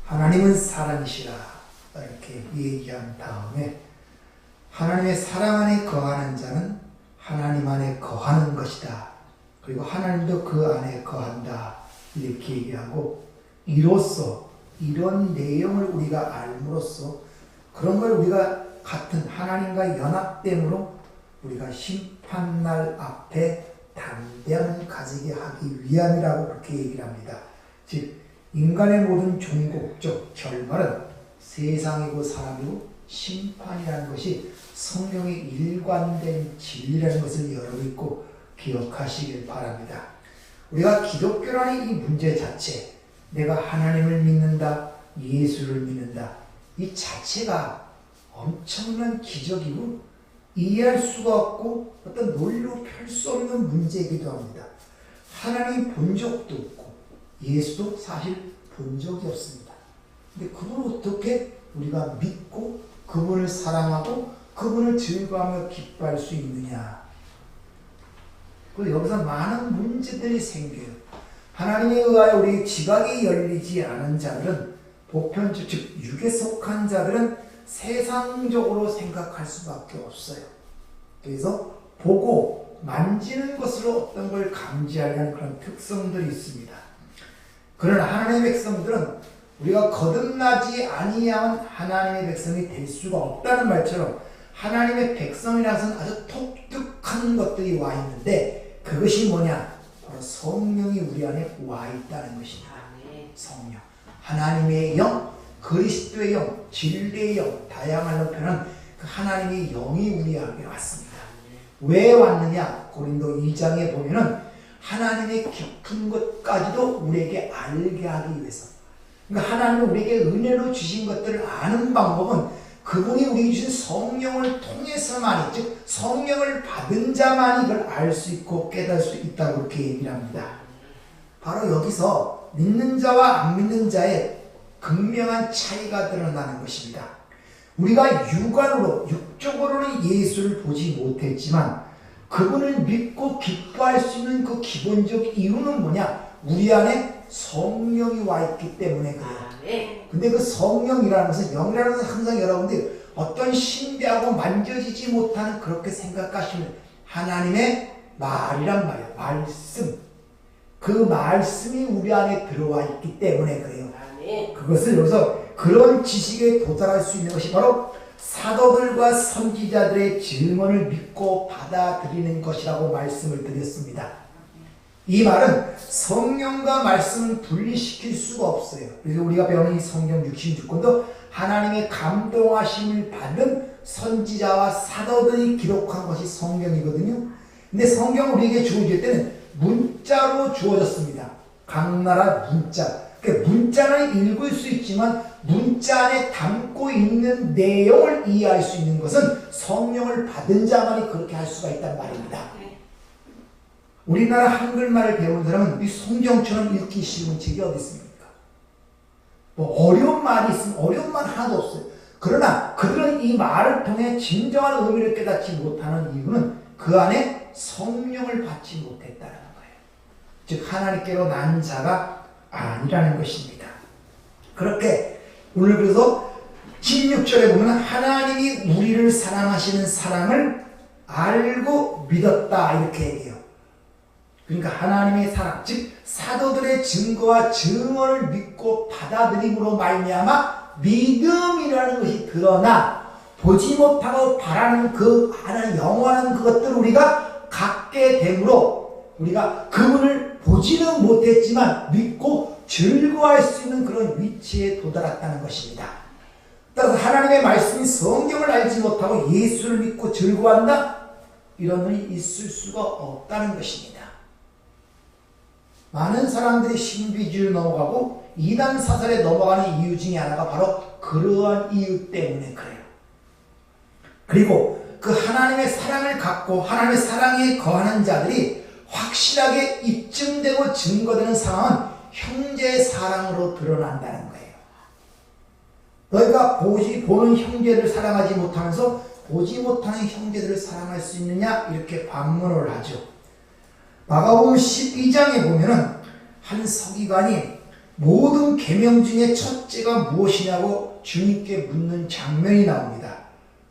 하나님은 사랑이시라 이렇게 얘기한 다음에 하나님의 사랑 안에 거하는 자는 하나님 안에 거하는 것이다. 그리고 하나님도 그 안에 거한다. 이렇게 얘기하고 이로써 이런 내용을 우리가 알므로써 그런 걸 우리가 같은 하나님과 연합됨으로 우리가 심판날 앞에 담대함을 가지게 하기 위함이라고 그렇게 얘기를 합니다. 즉 인간의 모든 종국적 결말은 세상이고 사람이고 심판이라는 것이 성경의 일관된 진리라는 것을 여러분 잊고 기억하시길 바랍니다. 우리가 기독교라는 이 문제 자체, 내가 하나님을 믿는다, 예수를 믿는다, 이 자체가 엄청난 기적이고 이해할 수가 없고 어떤 논리로 펼 수 없는 문제이기도 합니다. 하나님 본 적도 없고 예수도 사실 본 적이 없습니다. 근데 그분을 어떻게 우리가 믿고 그분을 사랑하고 그분을 즐거워하며 기뻐할 수 있느냐. 그리고 여기서 많은 문제들이 생겨요. 하나님에 의하여 우리 지각이 열리지 않은 자들은 보편적, 즉 육에 속한 자들은 세상적으로 생각할 수밖에 없어요. 그래서 보고 만지는 것으로 어떤 걸 감지하려는 그런 특성들이 있습니다. 그러나 하나님의 백성들은 우리가 거듭나지 아니한 하나님의 백성이 될 수가 없다는 말처럼 하나님의 백성이라서는 아주 독특한 것들이 와 있는데 그것이 뭐냐? 바로 성령이 우리 안에 와 있다는 것입니다. 성령. 하나님의 영, 그리스도의 영, 진리의 영, 다양한 형편은 그 하나님의 영이 우리 안에 왔습니다. 왜 왔느냐? 고린도 2장에 보면은 하나님의 깊은 것까지도 우리에게 알게 하기 위해서. 그러니까 하나님은 우리에게 은혜로 주신 것들을 아는 방법은 그분이 우리에게 주신 성령을 통해서만이, 즉 성령을 받은 자만이 그걸 알 수 있고 깨달을 수 있다고 그렇게 얘기를 합니다. 바로 여기서 믿는 자와 안 믿는 자의 극명한 차이가 드러나는 것입니다. 우리가 육안으로, 육적으로는 예수를 보지 못했지만 그분을 믿고 기뻐할 수 있는 그 기본적 이유는 뭐냐? 우리 안에 성령이 와 있기 때문에 그래요. 근데 그 성령이라는 것은, 영이라는 것은 항상 여러분들이 어떤 신비하고 만져지지 못하는 그렇게 생각하시면 하나님의 말이란 말이에요. 말씀. 그 말씀이 우리 안에 들어와 있기 때문에 그래요. 그것을 여기서 그런 지식에 도달할 수 있는 것이 바로 사도들과 선지자들의 증언을 믿고 받아들이는 것이라고 말씀을 드렸습니다. 이 말은 성령과 말씀을 분리시킬 수가 없어요. 그래서 우리가 배우는 이 성경 66권도 하나님의 감동하심을 받은 선지자와 사도들이 기록한 것이 성경이거든요. 근데 성경 우리에게 주어질 때는 문자로 주어졌습니다. 각 나라 문자. 그러니까 문자는 읽을 수 있지만 문자 안에 담고 있는 내용을 이해할 수 있는 것은 성령을 받은 자만이 그렇게 할 수가 있단 말입니다. 우리나라 한글말을 배운 사람은 이 성경처럼 읽기 쉬운 책이 어디 있습니까? 뭐 어려운 말이 있으면 어려운 말 하나도 없어요. 그러나 그들은 이 말을 통해 진정한 의미를 깨닫지 못하는 이유는 그 안에 성령을 받지 못했다는 거예요. 즉 하나님께로 난 자가 아니라는 것입니다. 그렇게 오늘 그래서 16절에 보면 하나님이 우리를 사랑하시는 사랑을 알고 믿었다 이렇게 얘기해요. 그러니까 하나님의 사랑, 즉 사도들의 증거와 증언을 믿고 받아들임으로 말미암아 믿음이라는 것이 드러나 보지 못하고 바라는 그 하나님 영원한 그것들을 우리가 갖게 되므로 우리가 그분을 보지는 못했지만 믿고 즐거워할 수 있는 그런 위치에 도달했다는 것입니다. 따라서 하나님의 말씀이 성경을 알지 못하고 예수를 믿고 즐거워한다? 이런 분이 있을 수가 없다는 것입니다. 많은 사람들이 신비주의로 넘어가고 이단 사설에 넘어가는 이유 중에 하나가 바로 그러한 이유 때문에 그래요. 그리고 그 하나님의 사랑을 갖고 하나님의 사랑에 거하는 자들이 확실하게 입증되고 증거되는 상황은 형제의 사랑으로 드러난다는 거예요. 너희가 보는 형제를 사랑하지 못하면서 보지 못하는 형제들을 사랑할 수 있느냐? 이렇게 반문을 하죠. 마가복음 12장에 보면은 한 서기관이 모든 계명 중에 첫째가 무엇이냐고 주님께 묻는 장면이 나옵니다.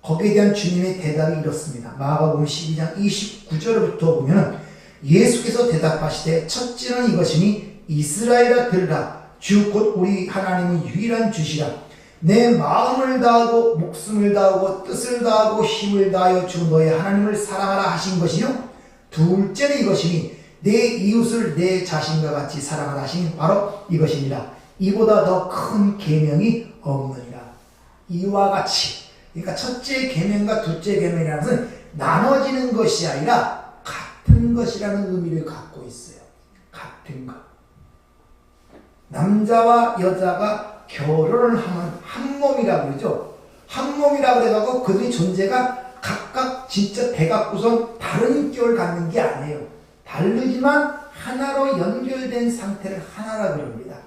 거기에 대한 주님의 대답이 이렇습니다. 마가복음 12장 29절부터 보면 예수께서 대답하시되 첫째는 이것이니 이스라엘아 들으라. 주 곧 우리 하나님은 유일한 주시라. 내 마음을 다하고 목숨을 다하고 뜻을 다하고 힘을 다하여 주 너의 하나님을 사랑하라 하신 것이요. 둘째는 이것이니 내 이웃을 내 자신과 같이 사랑하라 하신 바로 이것이니라. 이보다 더 큰 계명이 없느니라. 이와 같이, 그러니까 첫째 계명과 둘째 계명이라는 것은 나눠지는 것이 아니라 같은 것이라는 의미를 갖고 있어요. 같은 것. 남자와 여자가 결혼을 하면 한 몸이라고 그러죠. 한 몸이라고 그래가지고 그들의 존재가 각각 진짜 대각구성 다른 인격을 갖는 게 아니에요. 다르지만 하나로 연결된 상태를 하나라 그럽니다.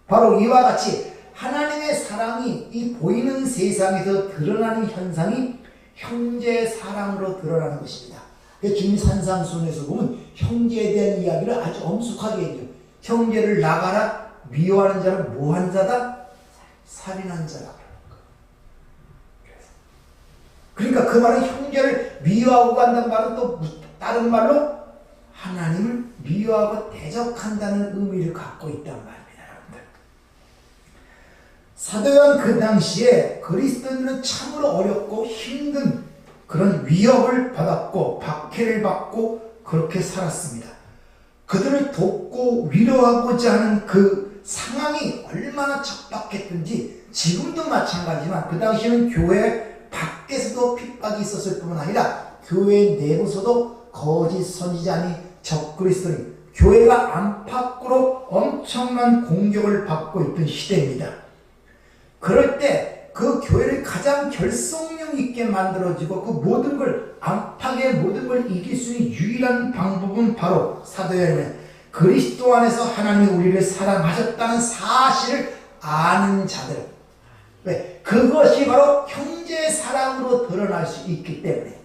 바로 이와 같이 하나님의 사랑이 이 보이는 세상에서 드러나는 현상이 형제 사랑으로 드러나는 것입니다. 주님 산상수훈에서 보면 형제에 대한 이야기를 아주 엄숙하게 해요. 형제를 나가라 미워하는 자는 뭐한 자다? 살인한 자라. 그러니까 그 말은 형제를 미워하고 간다는 말은 또 다른 말로 하나님을 미워하고 대적한다는 의미를 갖고 있단 말입니다. 여러분들. 사도 요한 그 당시에 그리스도인들은 참으로 어렵고 힘든 그런 위협을 받았고 박해를 받고 그렇게 살았습니다. 그들을 돕고 위로하고자 하는 그 상황이 얼마나 척박했든지 지금도 마찬가지지만 그 당시에는 교회 밖에서도 핍박이 있었을 뿐만 아니라 교회 내부서도 거짓 선지자니 적그리스도인 교회가 안팎으로 엄청난 공격을 받고 있던 시대입니다. 그럴 때 그 교회를 가장 결속력 있게 만들어지고 그 모든 걸 안팎의 모든 걸 이길 수 있는 유일한 방법은 바로 사도 요한은 그리스도 안에서 하나님이 우리를 사랑하셨다는 사실을 아는 자들. 왜? 그것이 바로 형제 사랑으로 드러날 수 있기 때문에.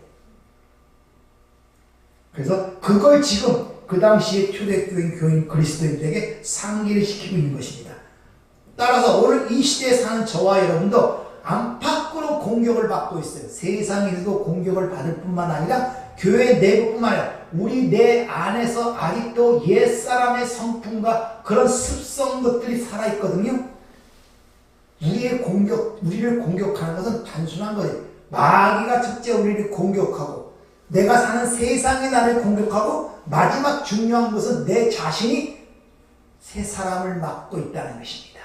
그래서 그걸 지금 그 당시에 초대교인 교인 그리스도인들에게 상기를 시키고 있는 것입니다. 따라서 오늘 이 시대에 사는 저와 여러분도 안팎으로 공격을 받고 있어요. 세상에서도 공격을 받을 뿐만 아니라 교회 내부뿐만 아니라 우리 내 안에서 아직도 옛사람의 성품과 그런 습성 것들이 살아있거든요. 우리를 공격하는 것은 단순한 거예요. 마귀가 첫째 우리를 공격하고 내가 사는 세상이 나를 공격하고 마지막 중요한 것은 내 자신이 새 사람을 맡고 있다는 것입니다.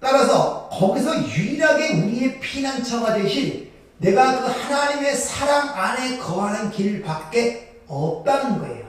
따라서 거기서 유일하게 우리의 피난처가 되실 내가 그 하나님의 사랑 안에 거하는 길밖에 없다는 거예요.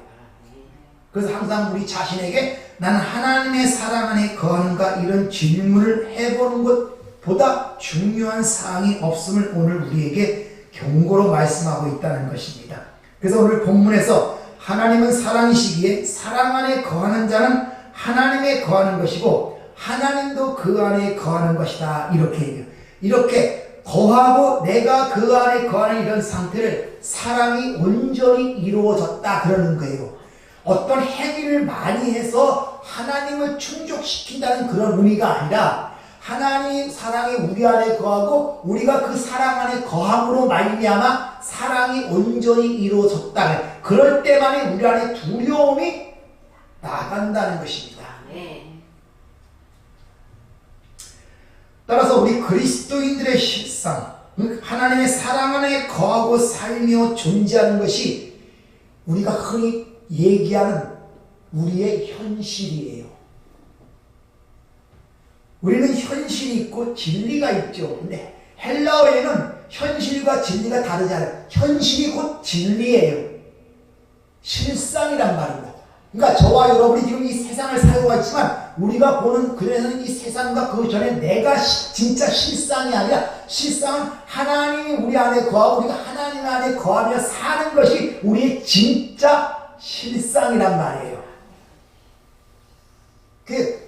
그래서 항상 우리 자신에게 나는 하나님의 사랑 안에 거하는가 이런 질문을 해보는 것보다 중요한 사항이 없음을 오늘 우리에게 경고로 말씀하고 있다는 것입니다. 그래서 오늘 본문에서 하나님은 사랑이시기에 사랑 안에 거하는 자는 하나님에 거하는 것이고 하나님도 그 안에 거하는 것이다. 이렇게 얘기해요. 이렇게 거하고 내가 그 안에 거하는 이런 상태를 사랑이 온전히 이루어졌다 그러는 거예요. 어떤 행위를 많이 해서 하나님을 충족시킨다는 그런 의미가 아니라 하나님 사랑이 우리 안에 거하고 우리가 그 사랑 안에 거함으로 말미암아 사랑이 온전히 이루어졌다. 그럴 때만이 우리 안에 두려움이 나간다는 것입니다. 따라서 우리 그리스도인들의 실상, 하나님의 사랑 안에 거하고 살며 존재하는 것이 우리가 흔히 얘기하는 우리의 현실이에요. 우리는 현실이 있고 진리가 있죠. 근데 헬라어에는 현실과 진리가 다르지 않아요. 현실이 곧 진리예요. 실상이란 말입니다. 그러니까 저와 여러분이 지금 이 세상을 살고 있지만 우리가 보는 그래서는 이 세상과 그 전에 내가 진짜 실상이 아니라 실상은 하나님이 우리 안에 거하고 우리가 하나님 안에 거하며 사는 것이 우리의 진짜 실상이란 말이에요.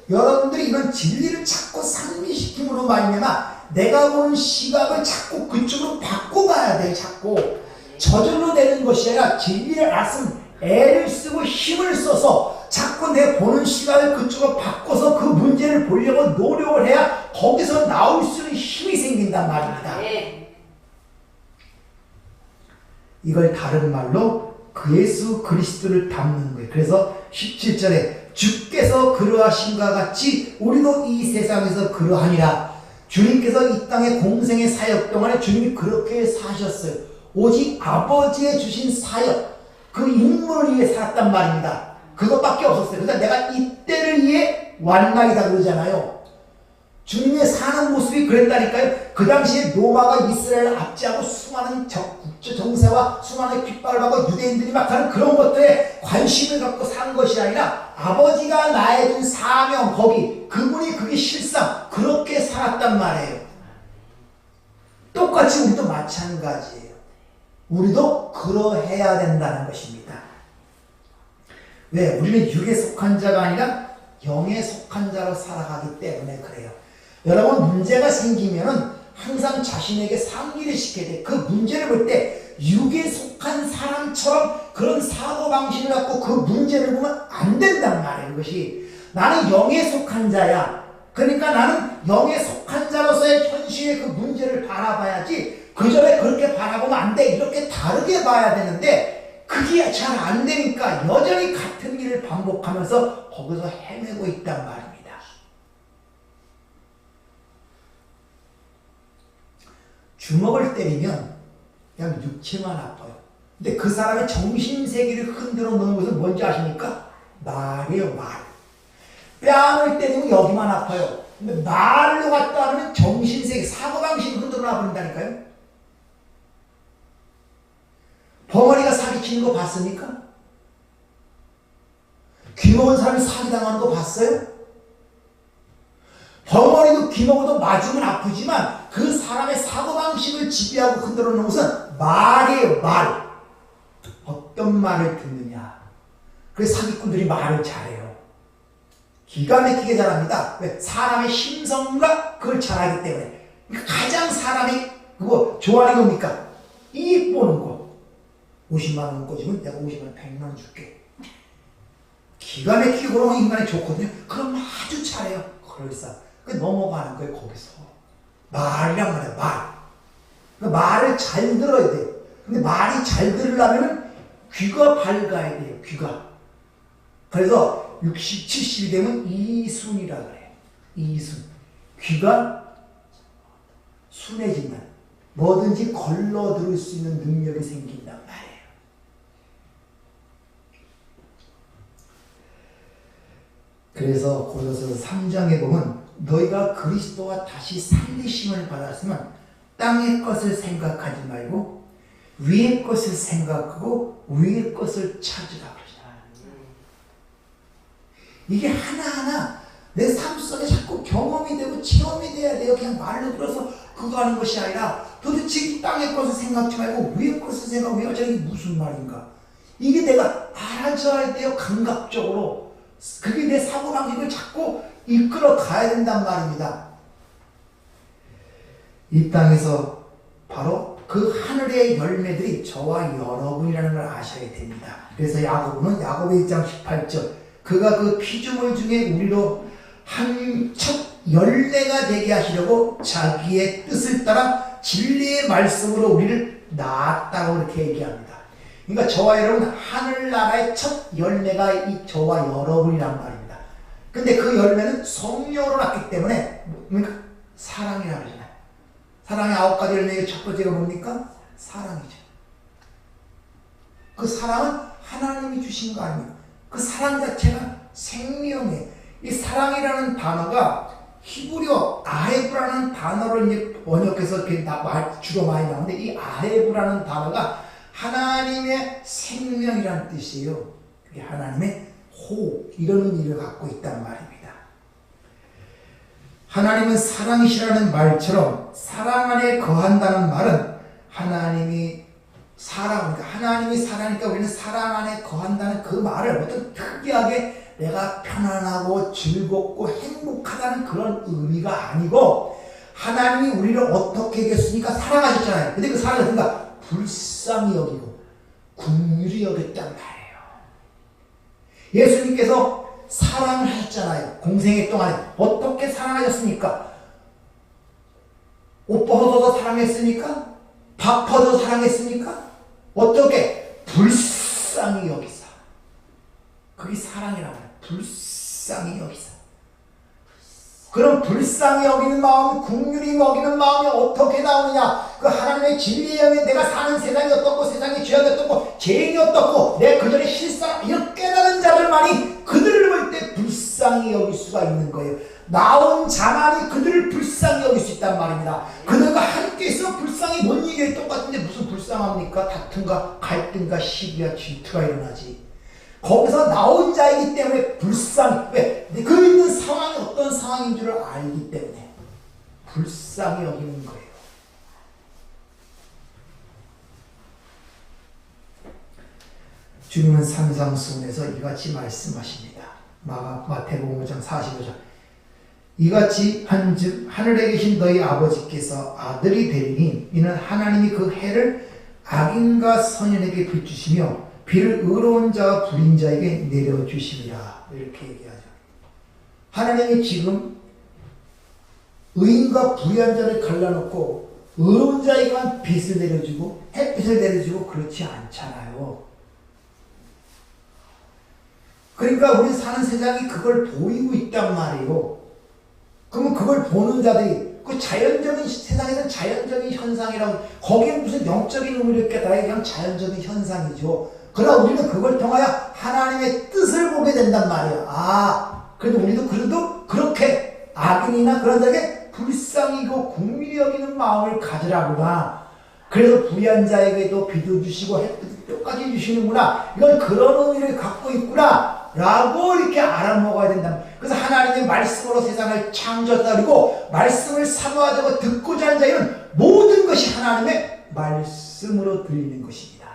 여러분들이 이런 진리를 자꾸 상기시킴으로 말미암아 내가 보는 시각을 자꾸 그쪽으로 바꿔가야 돼요. 자꾸 저절로 되는 것이 아니라 진리를 알았으면 애를 쓰고 힘을 써서 자꾸 내 보는 시각을 그쪽으로 바꿔서 그 문제를 보려고 노력을 해야 거기서 나올 수 있는 힘이 생긴단 말입니다. 이걸 다른 말로 그 예수 그리스도를 닮는 거예요. 그래서 17절에 주께서 그러하신과 같이 우리도 이 세상에서 그러하니라. 주님께서 이 땅의 공생의 사역 동안에 주님이 그렇게 사셨어요. 오직 아버지의 주신 사역, 그 임무를 위해 살았단 말입니다. 그것밖에 없었어요. 그래서 내가 이때를 위해 완락이다 그러잖아요. 주님의 사는 모습이 그랬다니까요. 그 당시에 로마가 이스라엘을 압제하고 수많은 국제 정세와 수많은 핍박을 받고 유대인들이 막 하는 그런 것들에 관심을 갖고 산 것이 아니라 아버지가 나의 준 사명, 거기 그분이 그게 실상 그렇게 살았단 말이에요. 똑같이 우리도 마찬가지예요. 우리도 그러해야 된다는 것입니다. 왜? 우리는 육에 속한 자가 아니라 영에 속한 자로 살아가기 때문에 그래요. 여러분, 문제가 생기면은 항상 자신에게 상기를 시켜야 돼. 그 문제를 볼 때 육에 속한 사람처럼 그런 사고방식을 갖고 그 문제를 보면 안 된단 말이에요. 그것이 나는 영에 속한 자야. 그러니까 나는 영에 속한 자로서의 현실의 그 문제를 바라봐야지 그 전에 그렇게 바라보면 안 돼. 이렇게 다르게 봐야 되는데 그게 잘 안 되니까 여전히 같은 일을 반복하면서 거기서 헤매고 있단 말입니다. 주먹을 때리면 그냥 육체만 아파요. 근데 그 사람의 정신세계를 흔들어 놓는 것은 뭔지 아십니까? 말이에요, 말. 뺨을 때리면 여기만 아파요. 근데 말로 갔다 하면 정신세계, 사고방식이 흔들어 놔버린다니까요. 벙어리가 사기치는 거 봤습니까? 귀먹은 사람이 사기당하는 거 봤어요? 벙어리도 귀먹어도 맞으면 아프지만 그 사람의 사고방식을 지배하고 흔들어 놓은 것은 말이에요, 말. 어떤 말을 듣느냐. 그래서 사기꾼들이 말을 잘해요. 기가 막히게 잘합니다. 왜? 사람의 심성과 그걸 잘하기 때문에. 그러니까 가장 사람이 그거 좋아하는 겁니까? 이익 보는 거. 50만 원 꽂으면 내가 50만 원, 100만 원 줄게. 기가 막히게 그런 인간이 좋거든요. 그럼 아주 잘해요. 그럴싸. 넘어가는 거예요, 거기서. 말이란 말이야, 말. 그러니까 말을 잘 들어야 돼요. 근데 말이 잘 들으려면 귀가 밝아야 돼요, 귀가. 그래서 60, 70이 되면 이순이라 그래요. 이순. 귀가 순해지면 뭐든지 걸러 들을 수 있는 능력이 생긴단 말이에요. 그래서 고린도서 3장에 보면 너희가 그리스도와 다시 살리심을 받았으면 땅의 것을 생각하지 말고 위의 것을 생각하고 위의 것을 찾으라 그러잖아요. 이게 하나하나 내 삶 속에 자꾸 경험이 되고 체험이 돼야 돼요. 그냥 말로 들어서 그거 하는 것이 아니라 도대체 이 땅의 것을 생각하지 말고 위의 것을 생각하고 이게 무슨 말인가. 이게 내가 알아줘야 돼요. 감각적으로. 그게 내 사고방식을 자꾸 이끌어 가야 된단 말입니다. 이 땅에서 바로 그 하늘의 열매들이 저와 여러분이라는 걸 아셔야 됩니다. 그래서 야고보는 야고보 1장 18절 그가 그 피조물 중에 우리로 한 첫 열매가 되게 하시려고 자기의 뜻을 따라 진리의 말씀으로 우리를 낳았다고 이렇게 얘기합니다. 그러니까 저와 여러분 하늘나라의 첫 열매가 이 저와 여러분이란 말입니다. 근데 그 열매는 성령으로 났기 때문에 그러니까 사랑이라고 그러잖아요. 사랑의 9가지 열매의 첫 번째가 뭡니까? 사랑이죠. 그 사랑은 하나님이 주신 거 아닙니까? 그 사랑 자체가 생명이에요. 이 사랑이라는 단어가 히브리어 아헤브라는 단어를 이제 번역해서 이렇게 주로 많이 나오는데 이 아헤브라는 단어가 하나님의 생명이라는 뜻이에요. 그게 하나님의 호흡, 이런 의미를 갖고 있단 말입니다. 하나님은 사랑이시라는 말처럼 사랑 안에 거한다는 말은 하나님이 사랑이니까 하나님이 사랑이니까 우리는 사랑 안에 거한다는 그 말을 어떤 특이하게 내가 편안하고 즐겁고 행복하다는 그런 의미가 아니고 하나님이 우리를 어떻게 했으니까 사랑하셨잖아요. 근데 그 사랑을 그러니까 불쌍히 여기고 긍휼히 여겼단 말이에요. 예수님께서 사랑을 하셨잖아요. 공생애 동안에. 어떻게 사랑하셨습니까? 옷 벗어서 사랑했습니까? 밥 퍼서 사랑했습니까? 어떻게? 불쌍히 여기사. 그게 사랑이라고 해요. 불쌍히 여기사. 그럼 불쌍히 여기는 마음, 긍휼히 여기는 마음이 어떻게 나오느냐? 그 하나님의 진리에 의하면 내가 사는 세상이 어떻고, 세상의 죄악이 어떻고, 죄인이 어떻고, 내 그들의 실상, 이렇게 깨달은 자들만이 그들을 볼 때 불쌍히 여길 수가 있는 거예요. 나온 자만이 그들을 불쌍히 여길 수 있단 말입니다. 그들과 함께 있어 불쌍히 못 이겨 똑같은데 무슨 불쌍합니까? 다툼과 갈등과 시기와 질투가 일어나지. 거기서 나온 자이기 때문에 불쌍히, 왜? 그 있는 상황이 어떤 상황인 줄 알기 때문에 불쌍히 여기는 거예요. 주님은 산상수훈에서 이같이 말씀하십니다. 마태복음 5장 45절. 이같이 한즉 하늘에 계신 너희 아버지께서 아들이 되리니 이는 하나님이 그 해를 악인과 선인에게 비추시며 비를 의로운 자와 불인 자에게 내려주시리라. 이렇게 얘기하죠. 하나님이 지금 의인과 불의한 자를 갈라놓고 의로운 자에게만 빛을 내려주고 햇빛을 내려주고 그렇지 않잖아요. 그러니까 우리 사는 세상이 그걸 보이고 있단 말이에요. 그러면 그걸 보는 자들이 그 자연적인 세상에서는 자연적인 현상이라고 거기에 무슨 영적인 의미를 깨달아야 그냥 자연적인 현상이죠. 그러나 우리는 그걸 통하여 하나님의 뜻을 보게 된단 말이에요. 아, 그래도 우리도 그렇게 악인이나 그런 자에게 불쌍히고 긍휼히 여기는 마음을 가지라구나. 그래서 부유한 자에게도 비도 주시고 햇빛도 똑같이 주시는구나. 이건 그런 의미를 갖고 있구나. 라고 이렇게 알아먹어야 된다. 그래서 하나님의 말씀으로 세상을 창조했다. 그리고 말씀을 사모하자고 듣고자 하는 자에는 모든 것이 하나님의 말씀으로 들리는 것입니다.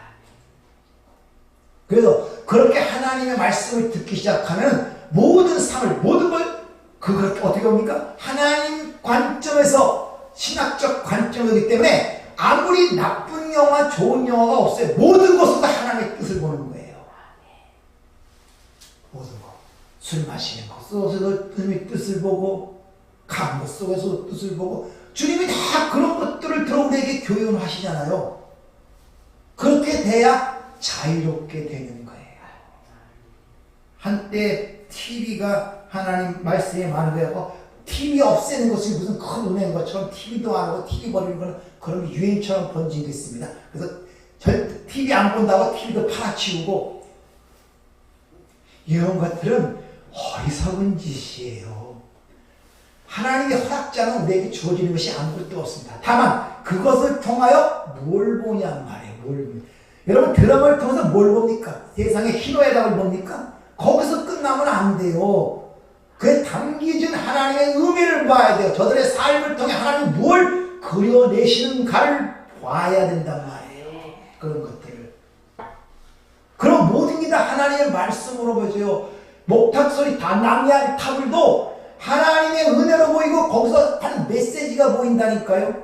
그래서 그렇게 하나님의 말씀을 듣기 시작하면 모든 삶을, 모든 걸, 그걸 어떻게 봅니까? 하나님 관점에서 신학적 관점이기 때문에 아무리 나쁜 영화, 좋은 영화가 없어요. 모든 것으로 다 하나님의 뜻을 보는 거예요. 모든 것. 술 마시는 것 속에서 주님의 뜻을 보고, 가는 것 속에서 뜻을 보고, 주님이 다 그런 것들을 들어 우리에게 교훈하시잖아요. 그렇게 돼야 자유롭게 되는 거예요. 한때 TV가 하나님 말씀에 많은 거예요. TV 없애는 것이 무슨 큰 은혜인 것처럼 TV도 안 하고 TV 버리는 거는 그런 유행처럼 번지겠습니다. 그래서 TV 안 본다고 TV도 팔아치우고 이런 것들은 어리석은 짓이에요. 하나님의 허락자는 우리에게 주어지는 것이 아무것도 없습니다. 다만 그것을 통하여 뭘 보냔 말이에요. 뭘 보냐. 여러분 드라마를 통해서 뭘 봅니까? 세상의 희노애락을 봅니까? 거기서 끝나면 안 돼요. 그에 담겨진 하나님의 의미를 봐야 돼요. 저들의 삶을 통해 하나님이 뭘 그려내시는가를 봐야 된단 말이에요. 그런 것들을. 그럼 모든 게 다 하나님의 말씀으로 보여줘요. 목탁 소리 다 낭야의 타불도 하나님의 은혜로 보이고 거기서 하는 메시지가 보인다니까요.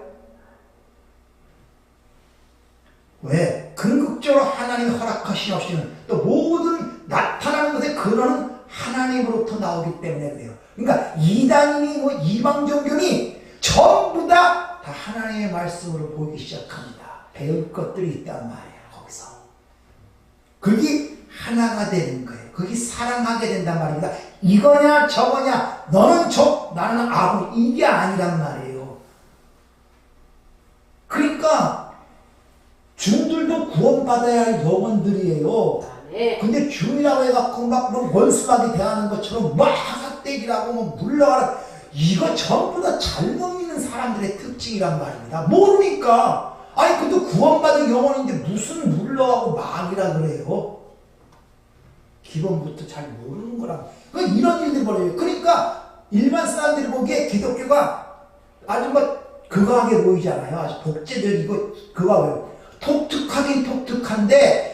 왜? 궁극적으로 하나님이 허락하신 없이는 또 모든 나타나는 것의 근원은 하나님으로부터 나오기 때문에 그래요. 그러니까 이단이니 뭐 이방 종교니 전부 다 하나님의 말씀으로 보이기 시작합니다. 배울 것들이 있단 말이에요. 거기서. 그게 하나가 되는 거예요. 그게 사랑하게 된단 말입니다. 이거냐 저거냐 너는 적 나는 아부 이게 아니란 말이에요. 그러니까 중들도 구원받아야 할 영혼들이에요. 근데 중이라고 해갖고 막 원수하게 대하는 것처럼 막 하삭대기라고 뭐 물러가라 이거 전부 다 잘못 믿는 사람들의 특징이란 말입니다. 모르니까 아니 그래도 구원받은 영혼인데 무슨 물러가고 막이라 그래요. 기본부터 잘 모르는 거라. 이런 일들이 벌어져요. 그러니까 일반 사람들이 보기에 기독교가 아주 막 그거하게 보이잖아요. 아주 복제적이고 그거하고요. 독특하긴 독특한데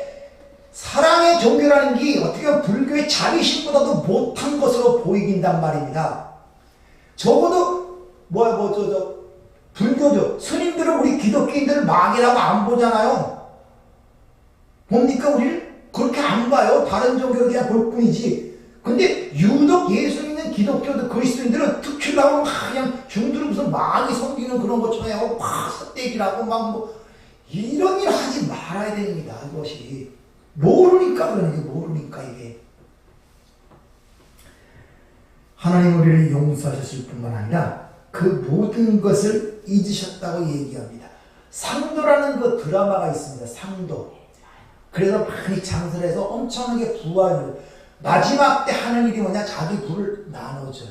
사랑의 종교라는 게 어떻게 보면 불교의 자비심보다도 못한 것으로 보이긴단 말입니다. 적어도 불교죠. 스님들은 우리 기독교인들을 막이라고 안 보잖아요. 뭡니까 우리를? 그렇게 안 봐요. 다른 종교를 그냥 볼 뿐이지. 근데 유독 예수 믿는 기독교도 그리스도인들은 특출나고 그냥 중들을 무슨 마귀 섬기는 그런 것처럼 하고 막 삿대기라고 막 뭐 이런 일 하지 말아야 됩니다. 이것이 모르니까 그러는 게 모르니까 이게 하나님 우리를 용서하셨을 뿐만 아니라 그 모든 것을 잊으셨다고 얘기합니다. 상도라는 그 드라마가 있습니다. 상도. 그래서 많이 장설해서 엄청나게 부활을 마지막 때 하는 일이 뭐냐? 자기 부를 나눠줘요.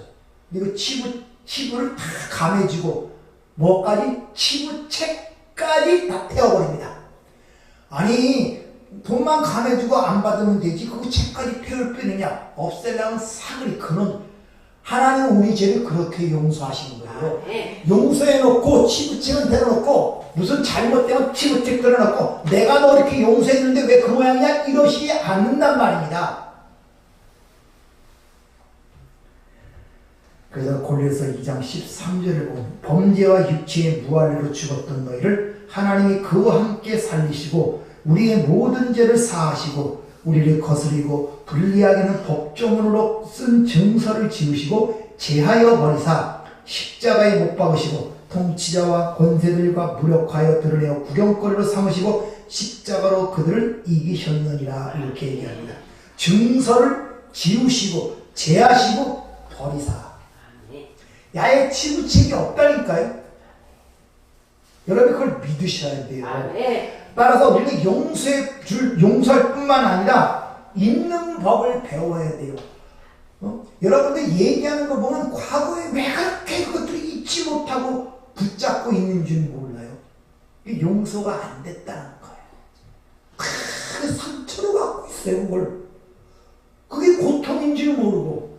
그리고 치부를 다 감해주고 뭐까지? 치부책까지 다 태워버립니다. 아니 돈만 감해주고 안 받으면 되지 그거 책까지 태울 뿐이냐? 없애려면 사그리 그런 하나님은 우리 죄를 그렇게 용서하시는 거예요. 용서해놓고 치부책은 대놓고 무슨 잘못되면 치부책 들어놓고 내가 너 이렇게 용서했는데 왜 그 모양이냐? 이러시지 않는단 말입니다. 그래서 골로새 2장 13절을 보면 범죄와 육체의 무한으로 죽었던 너희를 하나님이 그와 함께 살리시고 우리의 모든 죄를 사하시고 우리를 거스리고 불리하게는 법조문으로 쓴 증서를 지우시고 제하여 버리사 십자가에 못 박으시고 통치자와 권세들과 무력하여 드러내어 구경거리로 삼으시고 십자가로 그들을 이기셨느니라 이렇게 얘기합니다. 증서를 지우시고 제하시고 버리사 야의 치부책이 없다니까요. 여러분 그걸 믿으셔야 돼요. 따라서 우리가 용서할 뿐만 아니라 있는 법을 배워야 돼요. 여러분들 얘기하는 거 보면 과거에 왜 그렇게 그것들을 잊지 못하고 붙잡고 있는 줄 몰라요. 이게 용서가 안 됐다는 거예요. 그 상처를 갖고 있어요. 그걸. 그게 고통인 줄 모르고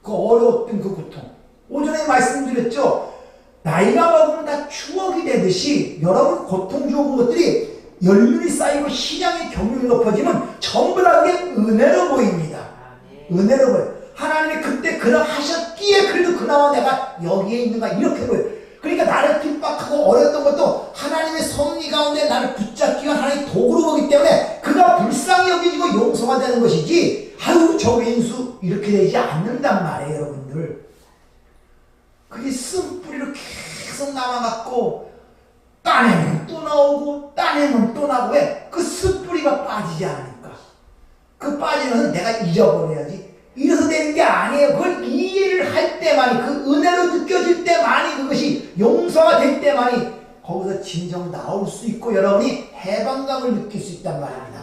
그 어려웠던 그 고통. 오전에 말씀드렸죠. 나이가 먹으면 다 추억이 되듯이 여러분 고통 주는 것들이 열륜이 쌓이고 신앙의 경륜이 높아지면 전부 다 그게 은혜로 보입니다. 은혜로 보여요. 하나님이 그때 그러하셨기에 그래도 그나마 내가 여기에 있는가 이렇게 보여요. 그러니까 나를 핍박하고 어렸던 것도 하나님의 섭리 가운데 나를 붙잡기 위한 하나님의 도구로 보기 때문에 그가 불쌍히 여기지고 용서가 되는 것이지 아유 저 왼수 이렇게 되지 않는단 말이에요. 여러분들. 그게 쓴뿌리로 계속 남아갖고 따내면 또 나오고 따내면 또 나오고 왜? 그 쓴뿌리가 빠지지 않으니까. 그 빠지는 것은 내가 잊어버려야지. 이래서 되는 게 아니에요. 그걸 이해를 할 때만이 그 은혜로 느껴질 때만이 그것이 용서가 될 때만이 거기서 진정 나올 수 있고 여러분이 해방감을 느낄 수 있단 말입니다.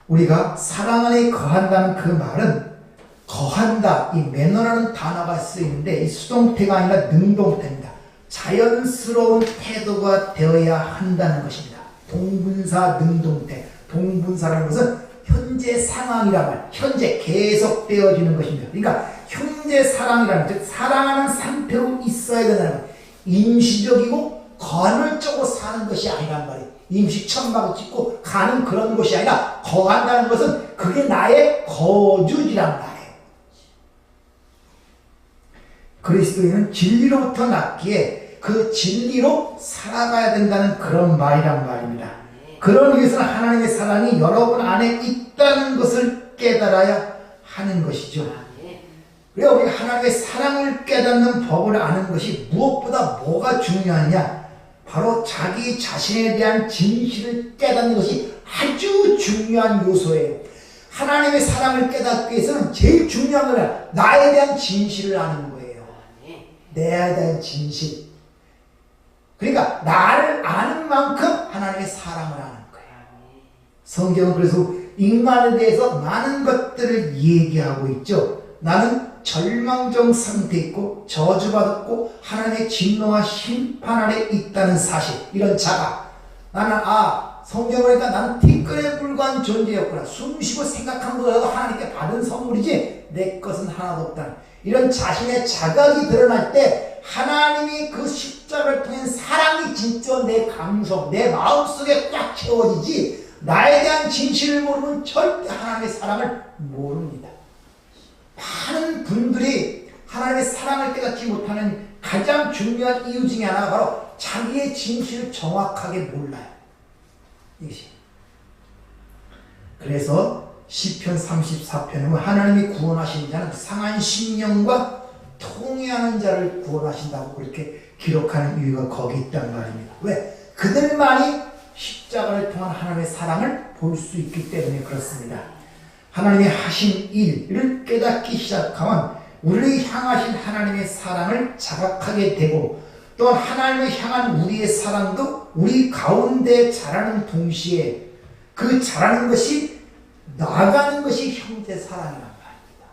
우리가 사랑 안에 거한다는 그 말은 거한다, 이 매너라는 단어가 쓰이는데 이 수동태가 아니라 능동태입니다. 자연스러운 태도가 되어야 한다는 것입니다. 동분사 능동태. 동분사라는 것은 현재 상황이란 말, 현재 계속되어지는 것입니다. 그러니까 현재 사랑이라는 즉 사랑하는 상태로 있어야 된다는 것. 임시적이고 간헐적으로 사는 것이 아니란 말이에요. 임시 천막을 짓고 가는 그런 것이 아니라 거한다는 것은 그게 나의 거주지란 말이에요. 그리스도인은 진리로부터 났기에 그 진리로 살아가야 된다는 그런 말이란 말입니다. 그런 위해서는 하나님의 사랑이 여러분 안에 있다는 것을 깨달아야 하는 것이죠. 그래서 우리가 하나님의 사랑을 깨닫는 법을 아는 것이 무엇보다 뭐가 중요하냐? 바로 자기 자신에 대한 진실을 깨닫는 것이 아주 중요한 요소예요. 하나님의 사랑을 깨닫기 위해서는 제일 중요한 건 나에 대한 진실을 아는 거예요. 내에 대한 진실. 그러니까 나를 아는 만큼 하나님의 사랑을 아는 거예요. 성경은 그래서 인간에 대해서 많은 것들을 얘기하고 있죠. 나는 절망적 상태에 있고 저주받았고 하나님의 진노와 심판 아래 있다는 사실. 이런 자각. 나는 성경을 보니까 나는 티끌에 불과한 존재였구나. 숨쉬고 생각한 것보다도 하나님께 받은 선물이지 내 것은 하나도 없다. 이런 자신의 자각이 드러날 때 하나님이 그 십자가를 통한 사랑이 진짜 내 감성, 내 마음속에 꽉 채워지지 나에 대한 진실을 모르면 절대 하나님의 사랑을 모릅니다. 많은 분들이 하나님의 사랑을 깨닫지 못하는 가장 중요한 이유 중에 하나가 바로 자기의 진실을 정확하게 몰라요. 이것이 그래서 시편 34편에 하나님이 구원하신 자는 상한 심령과 통회하는 자를 구원하신다고 그렇게 기록하는 이유가 거기 있단 말입니다. 왜? 그들만이 십자가를 통한 하나님의 사랑을 볼 수 있기 때문에 그렇습니다. 하나님의 하신 일을 깨닫기 시작하면 우리를 향하신 하나님의 사랑을 자각하게 되고 또한 하나님을 향한 우리의 사랑도 우리 가운데 자라는 동시에 그 자라는 것이 나아가는 것이 형제 사랑이란 말입니다.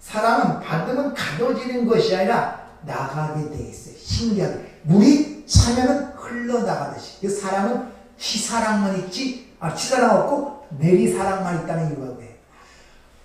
사랑은 받으면 가둬지는 것이 아니라 나가게 돼 있어요. 신기하게 물이 차면은 흘러나가듯이 그 사랑은 시사랑만 있지 치사랑 없고 내리사랑만 있다는 이유가 뭐예요?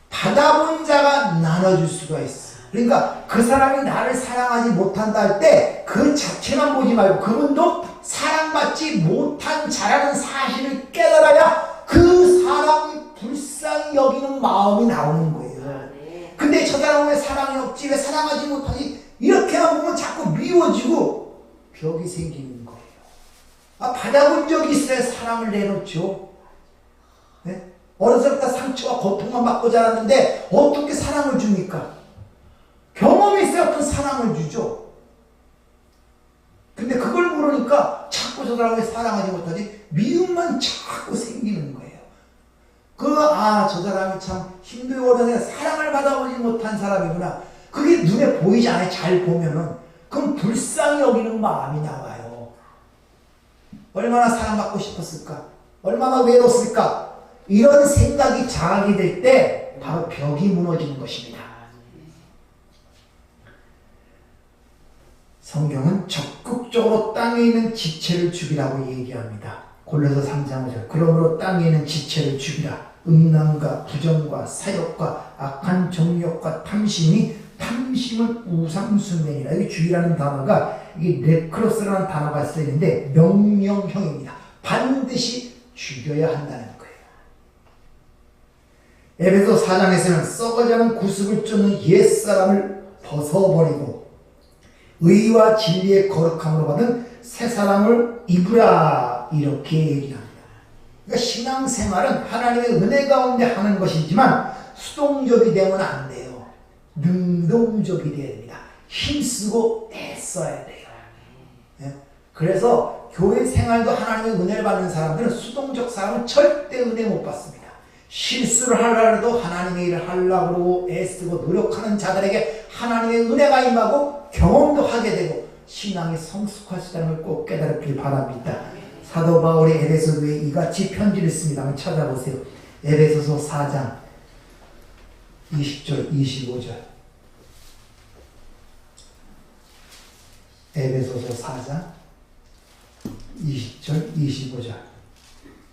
받아본 자가 나눠줄 수가 있어. 그러니까 그 사람이 나를 사랑하지 못한다 할 때 그 자체만 보지 말고 그분도 사랑받지 못한 자라는 사실을 깨달아야 그 사람이 불쌍히 여기는 마음이 나오는 거예요. 근데 저 사람은 왜 사랑이 없지? 왜 사랑하지 못하지? 이렇게만 보면 자꾸 미워지고 벽이 생기는 거예요. 받아본 적이 있어야 사랑을 내놓죠. 네? 어렸을 때부터 상처와 고통만 받고 자랐는데 어떻게 사랑을 줍니까? 경험이 있어야 어떤 사랑을 주죠. 근데 그걸 모르니까 자꾸 저 사람을 사랑하지 못하지 미움만 자꾸 생기는 거예요. 저 사람이 참 힘들고 어려서 사랑을 받아보지 못한 사람이구나. 그게 눈에 보이지 않아요. 잘 보면은. 그럼 불쌍히 여기는 마음이 나와요. 얼마나 사랑받고 싶었을까? 얼마나 외로웠을까? 이런 생각이 자각이 될 때 바로 벽이 무너지는 것입니다. 성경은 적극적으로 땅에 있는 지체를 죽이라고 얘기합니다. 골로새 3장 5절 그러므로 땅에 있는 지체를 죽이라. 음란과 부정과 사욕과 악한 정욕과 탐심이 탐심은 우상숭배니라. 여기 죽이라는 단어가 이게 네크로스라는 단어가 쓰이는데 명령형입니다. 반드시 죽여야 한다는 거예요. 에베소 4장에서는 썩어가는 구습을 쫓는 옛사람을 벗어버리고 의와 진리의 거룩함으로 받은 새 사람을 입으라 이렇게 얘기합니다. 그러니까 신앙생활은 하나님의 은혜 가운데 하는 것이지만 수동적이 되면 안 돼요. 능동적이 돼야 됩니다. 힘쓰고 애써야 돼요. 네? 그래서 교회 생활도 하나님의 은혜를 받는 사람들은 수동적 사람은 절대 은혜 못 받습니다. 실수를 하려고 하나님의 일을 하려고 애쓰고 노력하는 자들에게 하나님의 은혜가 임하고 경험도 하게 되고 신앙이 성숙할 수 있다는 걸 꼭 깨달았길 바랍니다. 사도 바울이 에베소서에 이같이 편지를 씁니다. 한번 찾아보세요. 에베소서 4장 20절 25절 에베소서 4장 20절 25절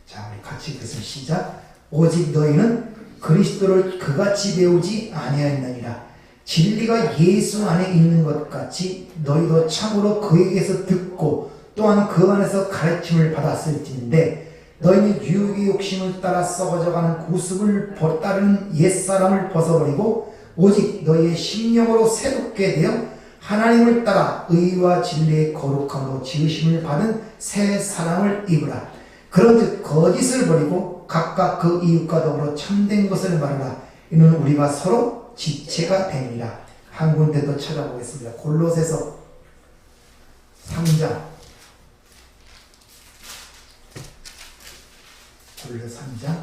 자 우리 같이 읽겠습니다. 시작. 오직 너희는 그리스도를 그같이 배우지 아니하였느니라. 진리가 예수 안에 있는 것 같이 너희도 참으로 그에게서 듣고 또한 그 안에서 가르침을 받았을진데 너희는 유혹의 욕심을 따라 썩어져가는 구습을 따르는 옛사람을 벗어버리고 오직 너희의 심령으로 새롭게 되어 하나님을 따라 의와 진리의 거룩함으로 지으심을 받은 새 사람을 입으라. 그런즉 거짓을 버리고 각각 그 이웃과 더불어 참된 것을 말하라. 이는 우리가 서로 지체가 되니라. 한 군데 더 찾아보겠습니다. 골로새서 3장 골로새 3장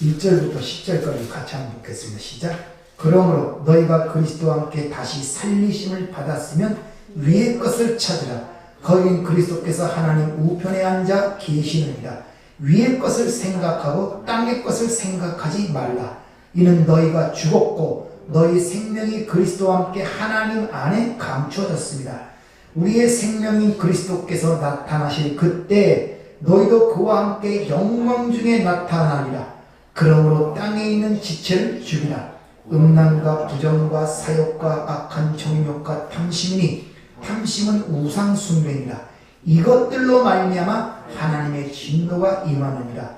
1절부터 10절까지 같이 한번 보겠습니다. 시작. 그러므로 너희가 그리스도와 함께 다시 살리심을 받았으면 위의 것을 찾으라. 거긴 그리스도께서 하나님 우편에 앉아 계시느니라. 위의 것을 생각하고 땅의 것을 생각하지 말라. 이는 너희가 죽었고 너희 생명이 그리스도와 함께 하나님 안에 감추어졌습니다. 우리의 생명인 그리스도께서 나타나실 그때 너희도 그와 함께 영광 중에 나타나리라. 그러므로 땅에 있는 지체를 죽이라. 음란과 부정과 사욕과 악한 정욕과 탐심이니 탐심은 우상 숭배니라. 이것들로 말미암아 하나님의 진노가 임하느니라.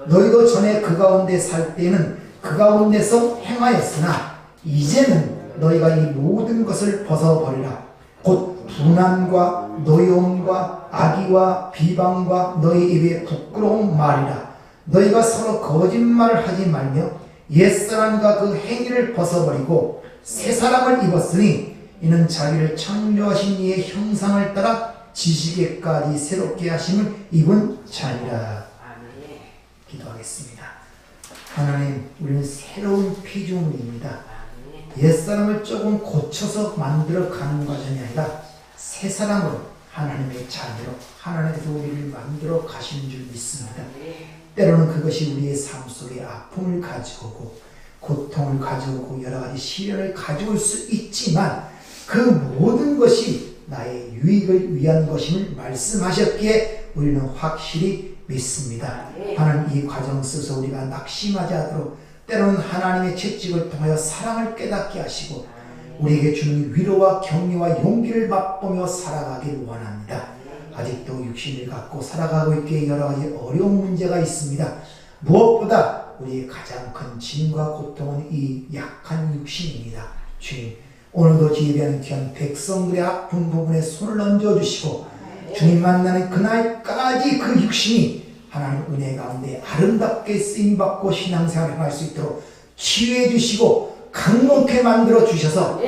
너희도 전에 그 가운데 살 때는 그 가운데서 행하였으나 이제는 너희가 이 모든 것을 벗어버리라. 곧 분한과 노여움과 악의와 비방과 너희 입에 부끄러운 말이라. 너희가 서로 거짓말을 하지 말며 옛사람과 그 행위를 벗어버리고 새 사람을 입었으니 이는 자기를 창조하신 이의 형상을 따라 지식에까지 새롭게 하심을 입은 자니라. 기도하겠습니다. 하나님, 우리는 새로운 피조물입니다. 옛사람을 조금 고쳐서 만들어 가는 과정이 아니라 새 사람으로 하나님의 자녀로 하나님께서 우리를 만들어 가시는 줄 믿습니다. 때로는 그것이 우리의 삶 속에 아픔을 가져오고 고통을 가져오고 여러 가지 시련을 가져올 수 있지만 그 모든 것이 나의 유익을 위한 것임을 말씀하셨기에 우리는 확실히 믿습니다. 하나님, 이 과정 속에서 우리가 낙심하지 않도록 때로는 하나님의 채찍을 통하여 사랑을 깨닫게 하시고 우리에게 주는 위로와 격려와 용기를 맛보며 살아가길 원합니다. 아직도 육신을 갖고 살아가고 있기에 여러 가지 어려운 문제가 있습니다. 무엇보다 우리의 가장 큰 짐과 고통은 이 약한 육신입니다. 주님, 오늘도 예배하는 귀한 백성들의 아픈 부분에 손을 얹어주시고 주님 만나는 그날까지 그 육신이 하나님 은혜 가운데 아름답게 쓰임받고 신앙생활을 할 수 있도록 치유해 주시고 강건케 만들어 주셔서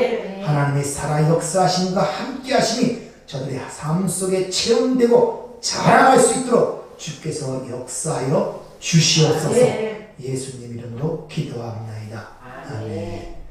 하나님의 살아 역사하심과 함께 하심이 저들의 삶 속에 체험되고 자랑할 수 있도록 주께서 역사하여 주시옵소서. 예수님 이름으로 기도합니다. 아멘.